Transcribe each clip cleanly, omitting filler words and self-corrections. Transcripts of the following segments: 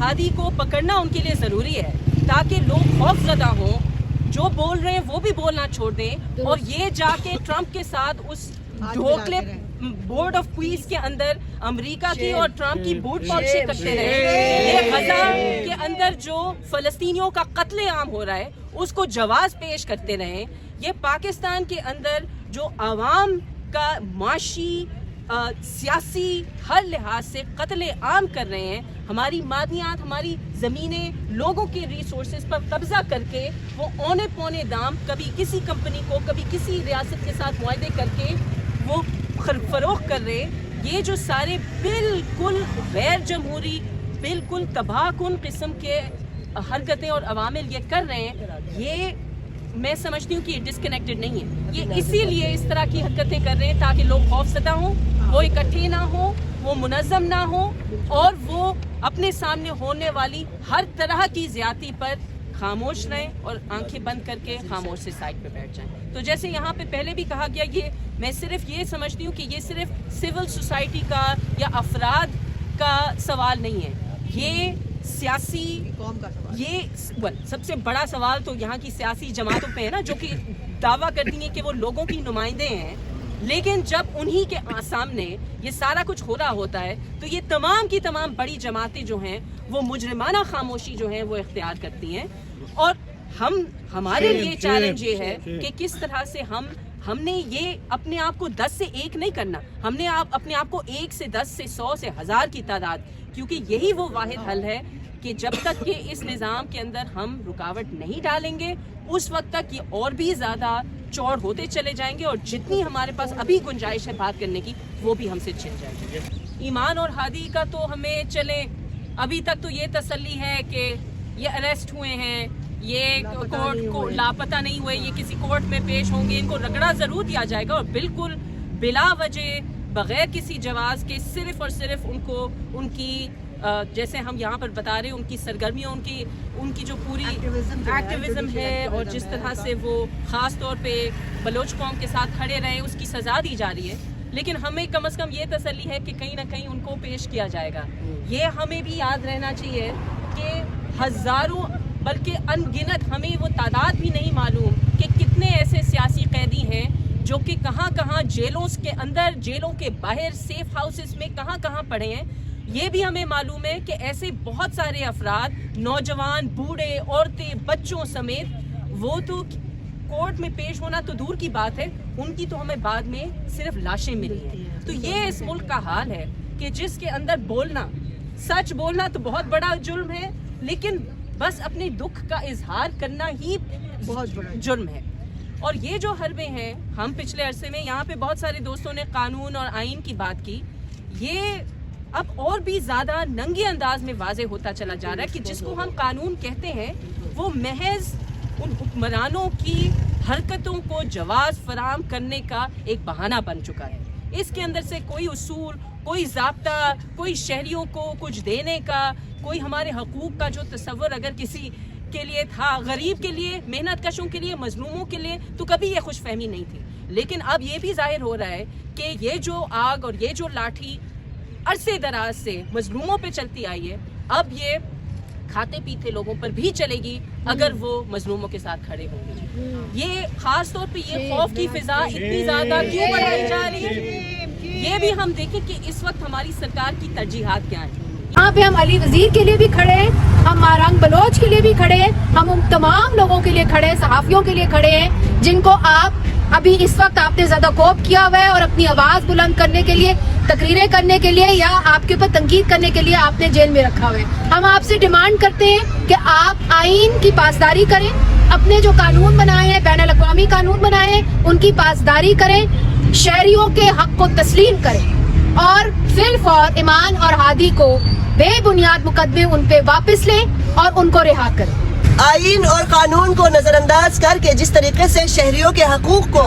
हादी को पकड़ना उनके लिए ज़रूरी है ताकि लोग खौफज़दा हों, जो बोल रहे हैं वो भी बोलना छोड़ दें और ये जाके ट्रंप के साथ उस ढोकले बोर्ड ऑफ पीस के अंदर अमेरिका की और ट्रंप की बूट पॉलिशी करते रहे। ये गजा के अंदर जो फ़लस्तीनियों का कत्लेआम हो रहा है उसको जवाब पेश करते रहे। ये पाकिस्तान के अंदर जो आवाम का माशी सियासी हर लिहाज से कत्ले आम कर रहे हैं, हमारी मादनियात, हमारी ज़मीनें, लोगों के रिसोर्सेज पर कब्ज़ा करके वो औने पौने दाम कभी किसी कंपनी को, कभी किसी रियासत के साथ मुआहदे करके वो फ़रोख्त कर रहे। ये जो सारे बिल्कुल गैर जमहूरी, बिल्कुल तबाहकुन किस्म के हरकतें और अवामिल ये कर रहे हैं, ये मैं समझती हूँ कि ये डिस्कनेक्टेड नहीं है। ये इसीलिए इस तरह की हरकतें कर रहे हैं ताकि लोग खौफज़दा हों, वो इकट्ठे ना हो, वो मुनज़्ज़म ना हो और वो अपने सामने होने वाली हर तरह की ज़्यादती पर खामोश रहें और आंखें बंद करके खामोश से साइड पे बैठ जाएं। तो जैसे यहाँ पे पहले भी कहा गया, ये मैं सिर्फ ये समझती हूँ कि ये सिर्फ सिविल सोसाइटी का या अफराद का सवाल नहीं है, ये सियासी कौम का सवाल, ये सबसे बड़ा सवाल तो यहाँ की सियासी जमातों पे है ना, जो कि दावा करती हैं कि वो लोगों की नुमाइंदे हैं, लेकिन जब उन्हीं के सामने ये सारा कुछ हो रहा होता है तो ये तमाम की तमाम बड़ी जमातें जो हैं वो मुजरिमाना खामोशी जो है वो इख्तियार करती हैं। और हमारे लिए चैलेंज ये है कि किस तरह से हमने ये अपने आप को 10 से 1 नहीं करना, हमने अपने आप को 1 से 10 से 100 से 1000 की तादाद, क्योंकि यही वो वाहिद हल है कि जब तक कि इस निज़ाम के अंदर हम रुकावट नहीं डालेंगे उस वक्त तक ये और भी ज़्यादा चौड़ होते चले जाएंगे और जितनी हमारे पास अभी गुंजाइश है बात करने की वो भी हमसे छिन जाएगी। ईमान और हादी का तो हमें चले अभी तक तो ये तसल्ली है कि ये अरेस्ट हुए हैं, ये कोर्ट को लापता नहीं हुए, ये किसी कोर्ट में पेश होंगे, इनको रगड़ा ज़रूर दिया जाएगा और बिल्कुल बिला वजह बग़ैर किसी जवाज़ के सिर्फ़ और सिर्फ उनको उनकी जैसे हम यहाँ पर बता रहे हैं उनकी सरगर्मियों, उनकी जो पूरी एक्टिविज़म है और जिस तरह से वो ख़ास तौर पे बलोच कौम के साथ खड़े रहे उसकी सज़ा दी जा रही है। लेकिन हमें कम से कम ये तसल्ली है कि कहीं ना कहीं उनको पेश किया जाएगा। ये हमें भी याद रहना चाहिए कि हज़ारों बल्कि अनगिनत, हमें वो तादाद भी नहीं मालूम कि कितने ऐसे सियासी कैदी हैं जो कि कहाँ जेलों के अंदर, जेलों के बाहर, सेफ हाउसेस में कहाँ पड़े हैं। ये भी हमें मालूम है कि ऐसे बहुत सारे अफराद, नौजवान, बूढ़े, औरतें, बच्चों समेत, वो तो कोर्ट में पेश होना तो दूर की बात है, उनकी तो हमें बाद में सिर्फ लाशें मिली हैं। तो ये इस मुल्क का हाल है कि जिसके अंदर बोलना, सच बोलना तो बहुत बड़ा जुर्म है, लेकिन बस अपने दुख का इजहार करना ही बहुत बड़ा जुर्म है। और ये जो हरबे हैं, हम पिछले अरसे में यहाँ पे बहुत सारे दोस्तों ने कानून और आइन की बात की, ये अब और भी ज़्यादा नंगे अंदाज में वाज़े होता चला जा रहा है कि जिसको हम कानून कहते हैं वो महज उन हुक्मरानों की हरकतों को जवाज़ फराम करने का एक बहाना बन चुका है। इसके अंदर से कोई उसूल, कोई ज़ाब्ता, कोई शहरियों को कुछ देने का, कोई हमारे हकूक़ का जो तसव्वुर अगर किसी के लिए था, गरीब के लिए, मेहनत कशों के लिए, मजलूमों के लिए, तो कभी ये खुशफहमी नहीं थी। लेकिन अब ये भी जाहिर हो रहा है कि ये जो आग और ये जो लाठी अरसे दराज से मजलूमों पे चलती आई है, अब ये खाते पीते लोगों पर भी चलेगी अगर वो मजलूमों के साथ खड़े होंगे। ये खास तौर पे ये खौफ की फिजा इतनी ज्यादा क्यों बढ़ाई जा रही है, ये भी हम देखें कि इस वक्त हमारी सरकार की तरजीहात क्या है। यहाँ पे हम अली वजीर के लिए भी खड़े हैं, हम मारंग बलोच के लिए भी खड़े हैं, हम उन तमाम लोगों के लिए खड़े हैं, सहाफियों के लिए खड़े हैं जिनको आप अभी इस वक्त आपने ज्यादा कोप किया हुआ है और अपनी आवाज बुलंद करने के लिए, तकरीरें करने के लिए या आपके ऊपर तंकीद करने के लिए आपने जेल में रखा हुआ है। हम आपसे डिमांड करते हैं कि आप आइन की पासदारी करें, अपने जो कानून बनाए हैं, बैनुल अक़वामी कानून बनाए हैं, उनकी पासदारी करें, शहरियों के हक को तस्लीम करें और फिलफौर ईमान और हादी को बेबुनियाद मुकदमे उन पे वापस लें और उनको रिहा करें। आइन और कानून को नजरअंदाज करके जिस तरीके से शहरियों के हकूक को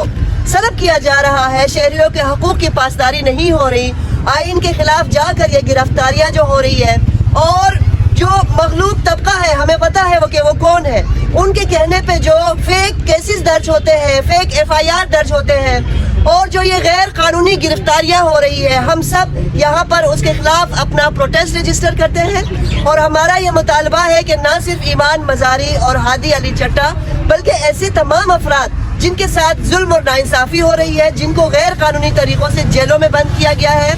सलब किया जा रहा है, शहरियों के हकूक की पासदारी नहीं हो रही, आइन के खिलाफ जाकर ये गिरफ्तारियां जो हो रही है और जो मगलूब तबका है, हमें पता है वो कौन है, उनके कहने पे जो फेक केसेस दर्ज होते हैं, फेक FIR दर्ज होते हैं, اور جو یہ غیر قانونی گرفتاریاں ہو رہی ہے، ہم سب یہاں پر اس کے خلاف اپنا پروٹیسٹ رجسٹر کرتے ہیں، اور ہمارا یہ مطالبہ ہے کہ نہ صرف ایمان مزاری اور ہادی علی چٹا بلکہ ایسے تمام افراد جن کے ساتھ ظلم اور ناانصافی ہو رہی ہے، جن کو غیر قانونی طریقوں سے جیلوں میں بند کیا گیا ہے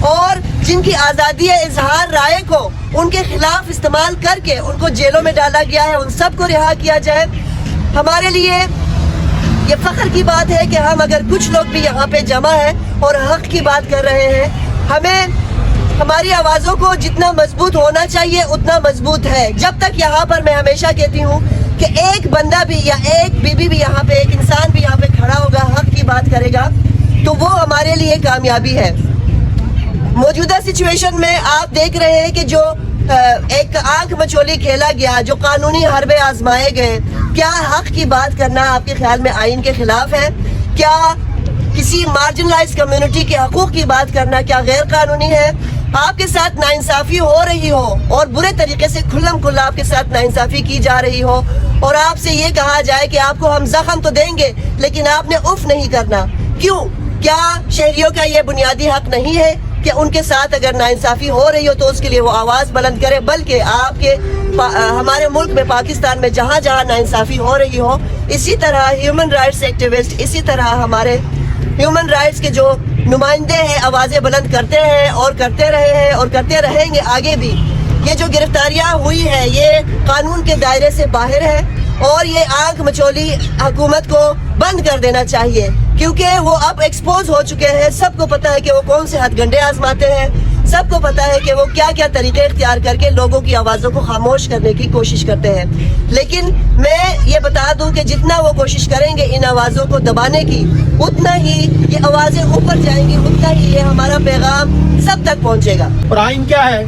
اور جن کی آزادی اظہار رائے کو ان کے خلاف استعمال کر کے ان کو جیلوں میں ڈالا گیا ہے، ان سب کو رہا کیا جائے۔ ہمارے لیے یہ فخر کی بات ہے کہ ہم اگر کچھ لوگ بھی یہاں پہ جمع ہیں اور حق کی بات کر رہے ہیں، ہمیں ہماری آوازوں کو جتنا مضبوط ہونا چاہیے اتنا مضبوط ہے۔ جب تک یہاں پر میں ہمیشہ کہتی ہوں کہ ایک بندہ بھی یا ایک بیوی بھی یہاں پہ، ایک انسان بھی یہاں پہ کھڑا ہوگا، حق کی بات کرے گا، تو وہ ہمارے لیے کامیابی ہے۔ موجودہ سچویشن میں آپ دیکھ رہے ہیں کہ جو ایک آنکھ مچولی کھیلا گیا، جو قانونی حربے آزمائے گئے، کیا حق کی بات کرنا آپ کے خیال میں آئین کے خلاف ہے؟ کیا کسی مارجنلائز کمیونٹی کے حقوق کی بات کرنا کیا غیر قانونی ہے؟ آپ کے ساتھ ناانصافی ہو رہی ہو اور برے طریقے سے کھلم کھلا آپ کے ساتھ ناانصافی کی جا رہی ہو اور آپ سے یہ کہا جائے کہ آپ کو ہم زخم تو دیں گے لیکن آپ نے اف نہیں کرنا، کیوں؟ کیا شہریوں کا یہ بنیادی حق نہیں ہے کہ ان کے ساتھ اگر ناانصافی ہو رہی ہو تو اس کے لیے وہ آواز بلند کرے؟ بلکہ آپ کے ہمارے ملک میں، پاکستان میں جہاں جہاں ناانصافی ہو رہی ہو، اسی طرح ہیومن رائٹس ایکٹیوسٹ، اسی طرح ہمارے ہیومن رائٹس کے جو نمائندے ہیں آوازیں بلند کرتے ہیں اور کرتے رہے ہیں اور کرتے رہیں گے آگے بھی۔ یہ جو گرفتاریاں ہوئی ہے یہ قانون کے دائرے سے باہر ہے اور یہ آنکھ مچولی حکومت کو بند کر دینا چاہیے، کیونکہ وہ اب ایکسپوز ہو چکے ہیں۔ سب کو پتہ ہے کہ وہ کون سے ہتھ گنڈے آزماتے ہیں، سب کو پتہ ہے کہ وہ کیا کیا طریقے اختیار کر کے لوگوں کی آوازوں کو خاموش کرنے کی کوشش کرتے ہیں۔ لیکن میں یہ بتا دوں کہ جتنا وہ کوشش کریں گے ان آوازوں کو دبانے کی، اتنا ہی یہ آوازیں اوپر جائیں گی، اتنا ہی یہ ہمارا پیغام سب تک پہنچے گا۔ اور آئین کیا ہے؟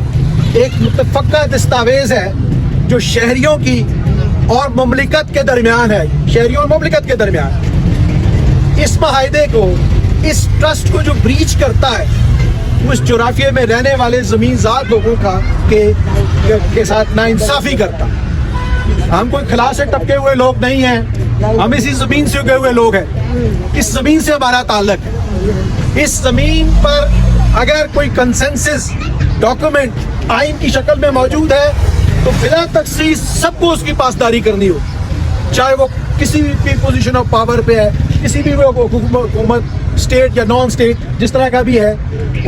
ایک متفقہ دستاویز ہے جو شہریوں کی اور مملکت کے درمیان ہے، شہریوں اور مملکت کے درمیان۔ اس معاہدے کو، اس ٹرسٹ کو جو بریچ کرتا ہے، اس جغرافیے میں رہنے والے زمین ذات لوگوں کا کے ساتھ ناانصافی کرتا۔ ہم کوئی خلا سے ٹپکے ہوئے لوگ نہیں ہیں، ہم اسی زمین سے اگے ہوئے لوگ ہیں، اس زمین سے ہمارا تعلق ہے۔ اس زمین پر اگر کوئی کنسنسس ڈاکومنٹ آئین کی شکل میں موجود ہے تو بلا تخصیص سب کو اس کی پاسداری کرنی ہو، چاہے وہ کسی بھی پوزیشن آف پاور پہ ہے، کسی بھی حکومت، اسٹیٹ یا نان اسٹیٹ، جس طرح کا بھی ہے،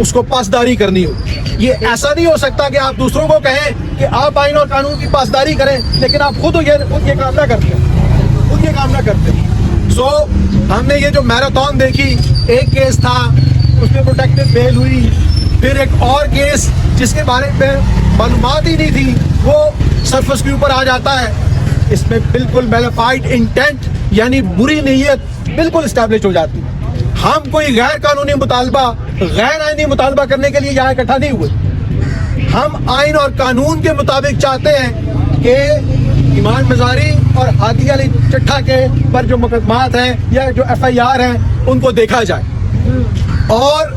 اس کو پاسداری کرنی ہو۔ یہ ایسا نہیں ہو سکتا کہ آپ دوسروں کو کہیں کہ آپ آئین اور قانون کی پاسداری کریں لیکن آپ خود یہ کام نہ کرتے۔ سو ہم نے یہ جو میراتھن دیکھی، ایک کیس تھا اس میں پروٹیکٹڈ بیل ہوئی، پھر ایک اور کیس جس کے بارے میں معلومات ہی نہیں تھی وہ سرفس کے اوپر آ جاتا ہے۔ اس میں بالکل میلیفائڈ انٹینٹ یعنی بری نیت بالکل اسٹیبلش ہو جاتی ہے۔ ہم کوئی غیر قانونی مطالبہ، غیر آئینی مطالبہ کرنے کے لیے یہاں اکٹھا نہیں ہوئے۔ ہم آئین اور قانون کے مطابق چاہتے ہیں کہ ایمان مزاری اور ہادی علی چٹھا کے پر جو مقدمات ہیں یا جو FIR ہیں ان کو دیکھا جائے، اور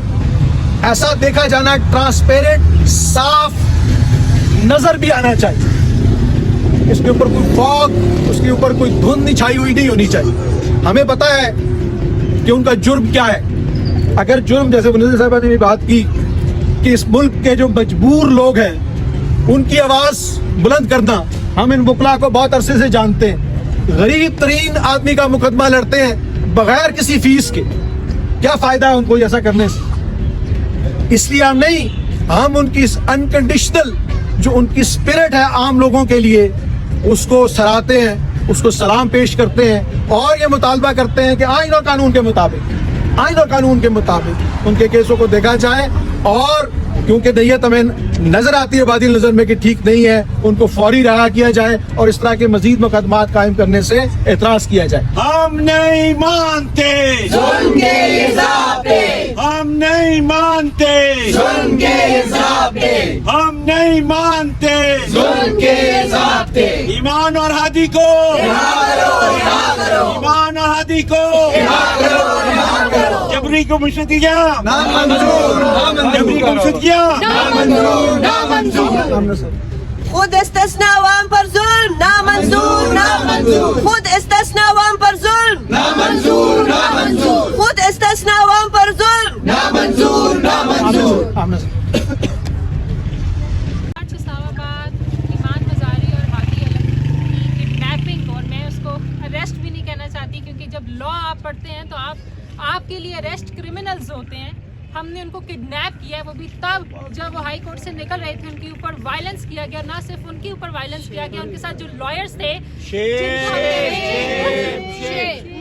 ایسا دیکھا جانا ٹرانسپیرنٹ، صاف نظر بھی آنا چاہیے۔ اس کے اوپر کوئی فوگ، اس کے اوپر کوئی دھند چھائی ہوئی نہیں ہونی چاہیے۔ ہمیں پتہ ہے کہ ان کا جرم کیا ہے۔ اگر جرم، جیسے منظر صاحبہ نے بھی بات کی کہ اس ملک کے جو مجبور لوگ ہیں ان کی آواز بلند کرنا، ہم ان وکلا کو بہت عرصے سے جانتے ہیں، غریب ترین آدمی کا مقدمہ لڑتے ہیں بغیر کسی فیس کے، کیا فائدہ ہے ان کو ایسا کرنے سے؟ اس لیے ہم ان کی انکنڈیشنل جو ان کی اسپرٹ ہے عام لوگوں کے لیے اس کو سراہتے ہیں، اس کو سلام پیش کرتے ہیں اور یہ مطالبہ کرتے ہیں کہ آئین اور قانون کے مطابق ان کے کیسوں کو دیکھا جائے، اور کیونکہ نیت ہمیں نظر آتی ہے بادل نظر میں کہ ٹھیک نہیں ہے، ان کو فوری رہا کیا جائے اور اس طرح کے مزید مقدمات قائم کرنے سے اعتراض کیا جائے۔ ہم نہیں مانتے ظلم کے اضافے، ہم نہیں مانتے ظلم کے اضافے، ہم نہیں مانتے ظلم کے اضافے، ایمان اور ہادی کو، ایمان اور ہادی کو جبری کو مشتیہ، جبری کو مشتیہ خود استثناء عوام پر ظلم نامنظور، خود استثناء عوام پر ظلم نامنظور، خود استثناء नामंजूर नामंजूर। आज इस्लामाबाद ईमान मज़ारी और हादी अलम की किडनैपिंग, और मैं उसको अरेस्ट भी नहीं कहना चाहती, क्योंकि जब लॉ आप पढ़ते हैं तो आपके लिए अरेस्ट क्रिमिनल्स होते हैं। हमने उनको किडनैप किया है, वो भी तब जब वो हाई कोर्ट से निकल रहे थे। उनके ऊपर वायलेंस किया गया, ना सिर्फ उनके ऊपर वायलेंस किया गया, उनके साथ जो लॉयर्स थे,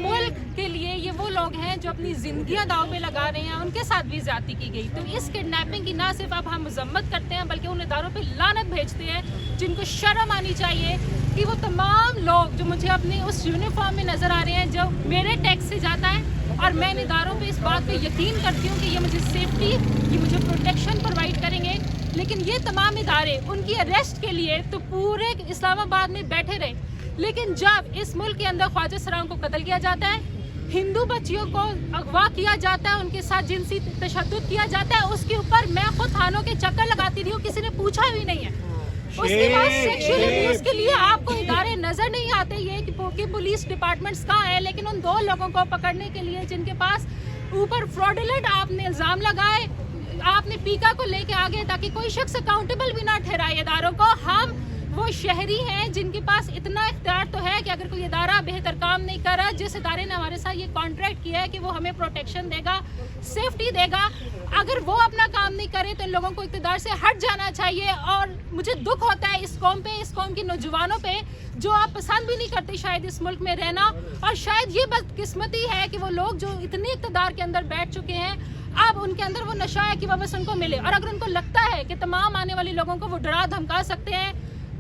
मुल्क के लिए ये वो लोग हैं जो अपनी जिंदगियां दांव पे लगा रहे हैं, उनके साथ भी ज्यादती की गई। तो इस किडनैपिंग की ना सिर्फ अब हम मजम्मत करते हैं, बल्कि उन इदारों पे लानत भेजते हैं जिनको शर्म आनी चाहिए कि वो तमाम लोग जो मुझे अपने उस यूनिफॉर्म में नजर आ रहे हैं, जो मेरे टैक्स से जाता है, और मैं इन इदारों पे इस बात पे यकीन करती हूँ कि ये मुझे सेफ्टी, ये मुझे प्रोटेक्शन प्रोवाइड करेंगे, लेकिन ये तमाम इदारे उनकी अरेस्ट के लिए तो पूरे इस्लामाबाद में बैठे रहे। लेकिन जब इस मुल्क के अंदर ख्वाजा सराओं को कत्ल किया जाता है, हिंदू बच्चियों को अगवा किया जाता है, उनके साथ जिनसी तशद्दुद किया जाता है, उसके ऊपर मैं खुद थानों के चक्कर लगाती रही हूँ, किसी ने पूछा भी नहीं है। उसके बाद सेक्सुअल अब्यूज के लिए आपको इदारे नजर नहीं आते, ये कि पुलिस डिपार्टमेंट्स कहाँ है, लेकिन उन दो लोगों को पकड़ने के लिए जिनके पास ऊपर फ्रॉडुलेंट आपने इल्जाम लगाए, आपने पीका को लेके आ गए ताकि कोई शख्स अकाउंटेबल भी ना ठहराए इदारों को। हम वो शहरी हैं जिनके पास इतना इख्तियार तो है कि अगर कोई इदारा बेहतर काम नहीं कर रहा, जिस इदारे ने हमारे साथ ये कॉन्ट्रैक्ट किया है कि वो हमें प्रोटेक्शन देगा, सेफ्टी देगा, अगर वो अपना काम नहीं करे तो इन लोगों को इक़्तिदार से हट जाना चाहिए। और मुझे दुख होता है इस कौम पे, इस कौम के नौजवानों पे, जो आप पसंद भी नहीं करते शायद इस मुल्क में रहना, और शायद ये बदकिस्मती है कि वो लोग जो इतने इक़्तिदार के अंदर बैठ चुके हैं, अब उनके अंदर वो नशा है कि वो बस उनको मिले, और अगर उनको लगता है कि तमाम आने वाले लोगों को वो डरा धमका सकते हैं,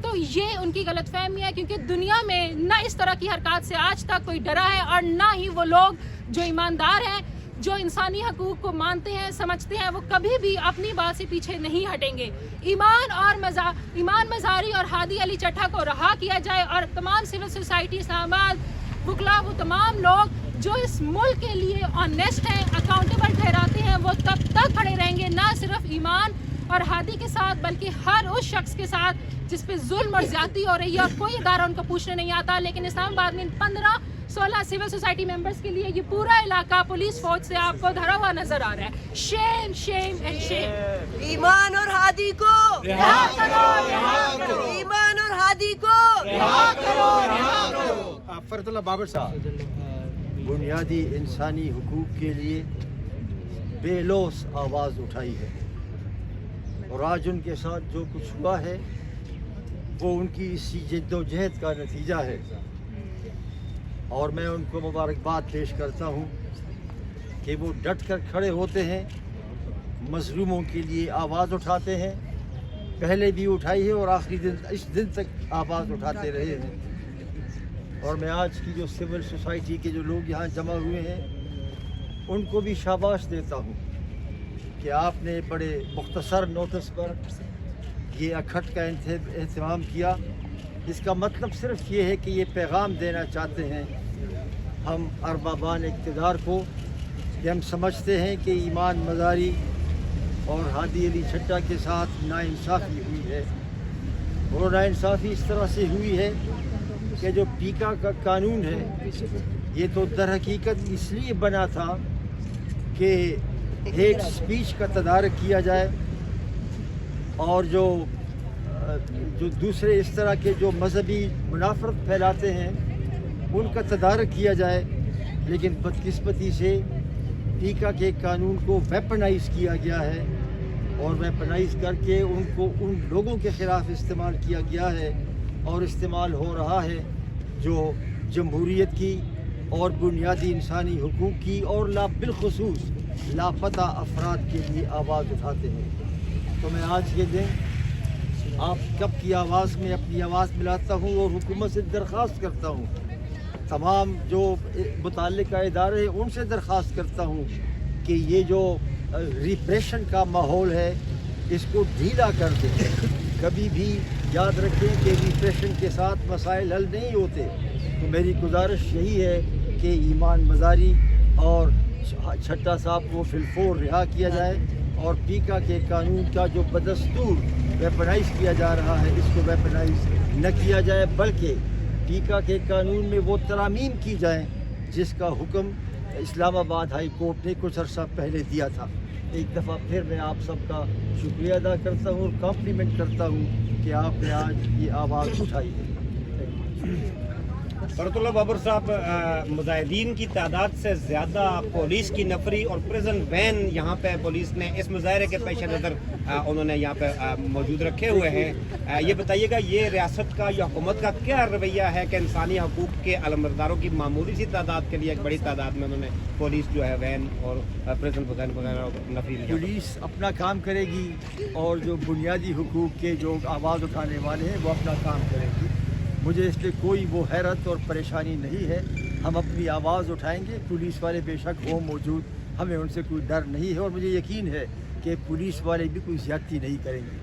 तो ये उनकी गलतफहमी है, क्योंकि दुनिया में ना इस तरह की हरकत से आज तक कोई डरा है, और ना ही वो लोग जो ईमानदार हैं, जो इंसानी हकूक़ को मानते हैं, समझते हैं, वो कभी भी अपनी बात से पीछे नहीं हटेंगे। ईमान मज़ारी और हादी अली चट्टा को रहा किया जाए, और तमाम सिविल सोसाइटी, इस्लामाबाद, वकला, वो तमाम लोग जो इस मुल्क के लिए ऑनेस्ट हैं, अकाउंटेबल ठहराते हैं, वो तब तक खड़े रहेंगे, ना सिर्फ ईमान और हादी के साथ, बल्कि हर उस शख्स के साथ जिस पे जुल्म और ज्यादती हो रही है, और कोई इदारा उनको पूछने नहीं आता। लेकिन इस्लामाबाद में 15-16 सिविल सोसाइटी मेंबर्स के लिए ये पूरा इलाका पुलिस फौज से आपको धरा हुआ नजर आ रहा है। Shame, shame and shame. Iman और हादी को रिहा करो, रिहा करो। ईमान और हादी को रिहा करो, रिहा करो। फरदुल्ला बाबर साहब, बुनियादी इंसानी हुकूक के लिए बेलौस आवाज़ उठाई है, और आज उनके साथ जो कुछ हुआ है वो उनकी इसी जद्दोजहद का नतीजा है, और मैं उनको मुबारकबाद पेश करता हूँ कि वो डट कर खड़े होते हैं, मजलूमों के लिए आवाज़ उठाते हैं, पहले भी उठाई है और आखिरी दिन, इस दिन तक आवाज़ उठाते रहे हैं। और मैं आज की जो सिविल सोसाइटी के जो लोग यहाँ जमा हुए हैं, उनको भी शाबाश देता हूँ कि आपने बड़े मुख्तसर नोटिस पर ये इकट्ठ का एहतमाम किया। इसका मतलब सिर्फ ये है कि ये पैगाम देना चाहते हैं हम अरबाबान इक़्तिदार को कि हम समझते हैं कि ईमान मज़ारी और हादी अली चट्टा के साथ नाइंसाफ़ी हुई है, और नाइंसाफ़ी इस तरह से हुई है कि जो पीका का कानून है, ये तो दर हकीकत इसलिए बना था कि हेट स्पीच का तदारक किया जाए, और जो दूसरे इस तरह के जो मजहबी मुनाफरत फैलाते हैं उनका तदारक किया जाए। लेकिन बदकिस्मती से पीका के कानून को वेपनाइज़ किया गया है, और वेपनाइज़ करके उनको उन लोगों के ख़िलाफ़ इस्तेमाल किया गया है, और इस्तेमाल हो रहा है जो जमहूरियत की और बुनियादी इंसानी हुकूक की और बिलखुसूस लापता अफराद के लिए आवाज़ उठाते हैं। तो मैं आज के दिन आप कब की आवाज़ में अपनी आवाज़ मिलाता हूँ, और हुकूमत से दरख्वास्त करता हूँ, तमाम जो मुताल्लिका इदारे हैं उनसे दरख्वास्त करता हूँ कि ये जो रिप्रेशन का माहौल है इसको ढीला कर दें। कभी भी याद रखें कि रिप्रेशन के साथ मसाइल हल नहीं होते। तो मेरी गुजारिश यही है कि ईमान मज़ारी और छट्टा साहब को फिलफोर रिहा किया जाए, और पीका के कानून का जो बदस्तूर वेपनाइज़ किया जा रहा है इसको वेपनाइज़ न किया जाए, बल्कि पीका के कानून में वो तरामीम की जाए जिसका हुक्म اسلام آباد ہائی کورٹ نے کچھ عرصہ پہلے دیا تھا. ایک دفعہ پھر میں آپ سب کا شکریہ ادا کرتا ہوں اور کمپلیمنٹ کرتا ہوں کہ آپ نے آج یہ آواز اٹھائی ہے. برۃ اللہ بابر صاحب، مظاہرین کی تعداد سے زیادہ پولیس کی نفری اور پریزن وین یہاں پہ پولیس نے اس مظاہرے کے پیش نظر انہوں نے یہاں پہ موجود رکھے ہوئے ہیں. یہ بتائیے گا یہ ریاست کا یا حکومت کا کیا رویہ ہے کہ انسانی حقوق کے علمبرداروں کی معمولی سی تعداد کے لیے ایک بڑی تعداد میں انہوں نے پولیس جو ہے وین اور پریزن وغیرہ نفری. پولیس اپنا کام کرے گی اور جو بنیادی حقوق کے جو آواز اٹھانے والے ہیں وہ اپنا کام کریں گی. مجھے اس لیے کوئی وہ حیرت اور پریشانی نہیں ہے. ہم اپنی آواز اٹھائیں گے. پولیس والے بے شک ہوں موجود، ہمیں ان سے کوئی ڈر نہیں ہے اور مجھے یقین ہے کہ پولیس والے بھی کوئی زیادتی نہیں کریں گے.